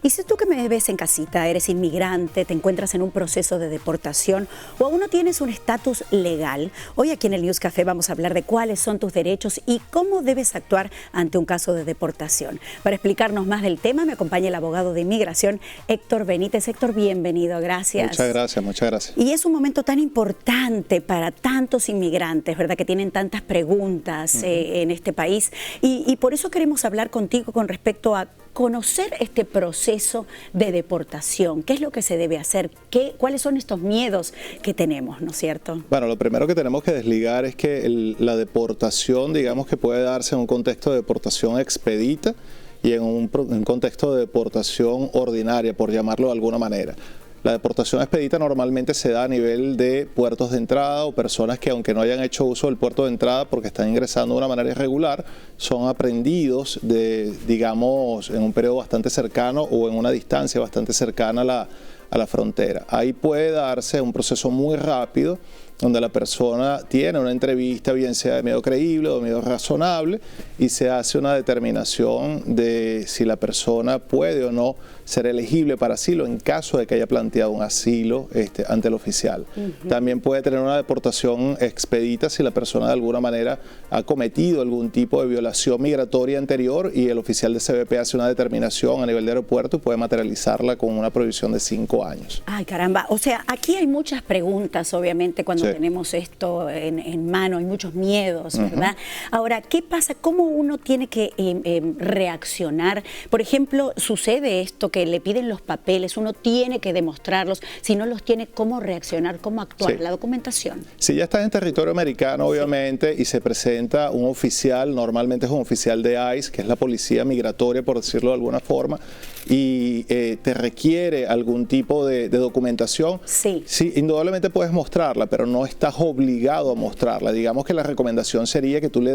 Y si tú que me ves en casita, eres inmigrante, te encuentras en un proceso de deportación o aún no tienes un estatus legal, hoy aquí en el News Café vamos a hablar de cuáles son tus derechos y cómo debes actuar ante un caso de deportación. Para explicarnos más del tema me acompaña el abogado de inmigración Héctor Benítez. Héctor, bienvenido, gracias. Muchas gracias, muchas gracias. Y es un momento tan importante para tantos inmigrantes, ¿verdad? Que tienen tantas preguntas en este país y por eso queremos hablar contigo con respecto a conocer este proceso de deportación. ¿Qué es lo que se debe hacer? ¿Cuáles son estos miedos que tenemos, no es cierto? Bueno, lo primero que tenemos que desligar es que la deportación, digamos que puede darse en un contexto de deportación expedita y en un contexto de deportación ordinaria, por llamarlo de alguna manera. La deportación expedita normalmente se da a nivel de puertos de entrada o personas que, aunque no hayan hecho uso del puerto de entrada porque están ingresando de una manera irregular, son aprehendidos digamos, en un periodo bastante cercano o en una distancia bastante cercana a la frontera. Ahí puede darse un proceso muy rápido donde la persona tiene una entrevista, bien sea de medio creíble o de medio razonable, y se hace una determinación de si la persona puede o no ser elegible para asilo en caso de que haya planteado un asilo ante el oficial. También puede tener una deportación expedita si la persona de alguna manera ha cometido algún tipo de violación migratoria anterior y el oficial de CBP hace una determinación a nivel de aeropuerto y puede materializarla con una prohibición de 5 años. Ay, caramba. O sea, aquí hay muchas preguntas, obviamente, cuando tenemos esto en mano, hay muchos miedos, ¿verdad? Ahora, ¿qué pasa? ¿Cómo uno tiene que reaccionar? Por ejemplo, sucede esto que le piden los papeles, uno tiene que demostrarlos, si no los tiene, ¿cómo reaccionar? ¿Cómo actuar? La documentación. Si ya estás en territorio americano, obviamente, y se presenta un oficial, normalmente es un oficial de ICE, que es la policía migratoria, por decirlo de alguna forma, y te requiere algún tipo de documentación, sí, indudablemente puedes mostrarla, pero no estás obligado a mostrarla. Digamos que la recomendación sería que tú le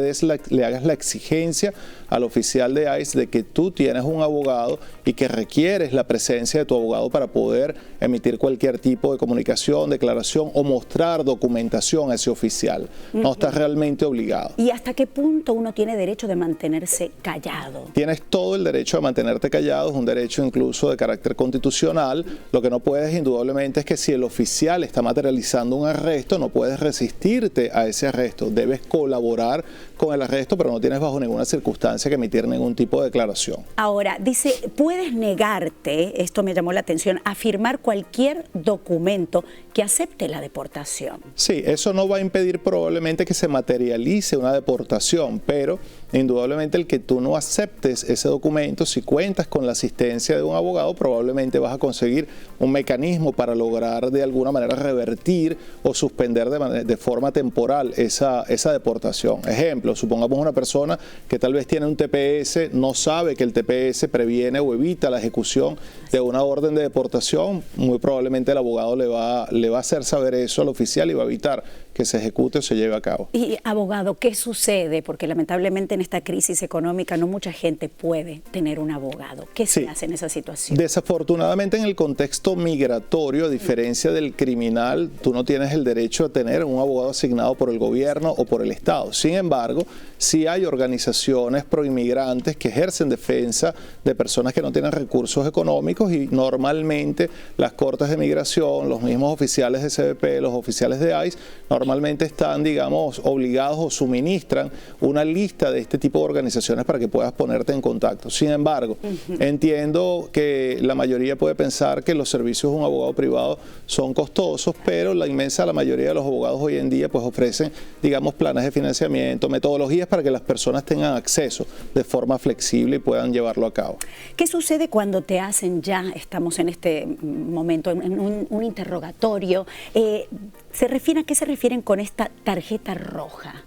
hagas la exigencia al oficial de ICE de que tú tienes un abogado y que requieres la presencia de tu abogado para poder emitir cualquier tipo de comunicación, declaración o mostrar documentación a ese oficial. No estás realmente obligado. ¿Y hasta qué punto uno tiene derecho de mantenerse callado? Tienes todo el derecho de mantenerte callado, es un derecho incluso de carácter constitucional. Lo que no puedes indudablemente es que si el oficial está materializando un arresto, no puedes resistirte a ese arresto. Debes colaborar con el arresto, pero no tienes bajo ninguna circunstancia que emitir ningún tipo de declaración. Ahora, dice, puedes negarte, esto me llamó la atención, a firmar cualquier documento que acepte la deportación. Sí, eso no va a impedir probablemente que se materialice una deportación, pero indudablemente el que tú no aceptes ese documento, si cuentas con la asistencia de un abogado, probablemente vas a conseguir un mecanismo para lograr de alguna manera revertir o suspender de forma temporal esa deportación. Ejemplo, supongamos una persona que tal vez tiene un TPS, no sabe que el TPS previene o evita la ejecución de una orden de deportación, muy probablemente el abogado le va a hacer saber eso al oficial y va a evitar que se ejecute o se lleve a cabo. Y abogado, ¿qué sucede? Porque lamentablemente en esta crisis económica no mucha gente puede tener un abogado. ¿Qué se hace en esa situación? Desafortunadamente en el contexto migratorio, a diferencia del criminal, tú no tienes el derecho a tener un abogado asignado por el gobierno o por el Estado. Sin embargo, sí hay organizaciones proinmigrantes que ejercen defensa de personas que no tienen recursos económicos y normalmente las cortes de migración, los mismos oficiales de CBP, los oficiales de ICE, normalmente están, digamos, obligados o suministran una lista de este tipo de organizaciones para que puedas ponerte en contacto. Sin embargo, entiendo que la mayoría puede pensar que los servicios de un abogado privado son costosos, pero la mayoría de los abogados hoy en día pues ofrecen, digamos, planes de financiamiento, metodologías para que las personas tengan acceso de forma flexible y puedan llevarlo a cabo. ¿Qué sucede cuando te hacen estamos en este momento, en un interrogatorio? ¿A qué se refieren con esta tarjeta roja?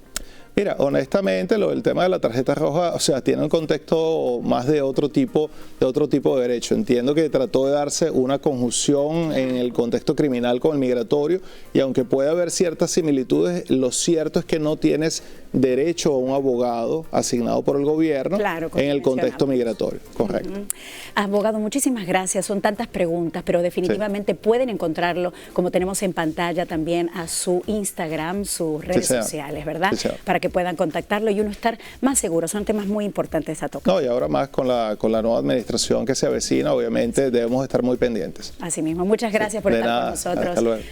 Mira, honestamente, el tema de la tarjeta roja, o sea, tiene un contexto más de otro tipo de derecho. Entiendo que trató de darse una conjunción en el contexto criminal con el migratorio y aunque puede haber ciertas similitudes, lo cierto es que no tienes derecho a un abogado asignado por el gobierno en el contexto migratorio. Correcto. Abogado, muchísimas gracias. Son tantas preguntas, pero definitivamente pueden encontrarlo, como tenemos en pantalla también, a su Instagram, sus redes sociales, ¿verdad? Para que puedan contactarlo y uno estar más seguro. Son temas muy importantes a tocar. No, y ahora más con la nueva administración que se avecina, obviamente debemos estar muy pendientes. Así mismo. Muchas gracias por estar con nosotros. Hasta luego.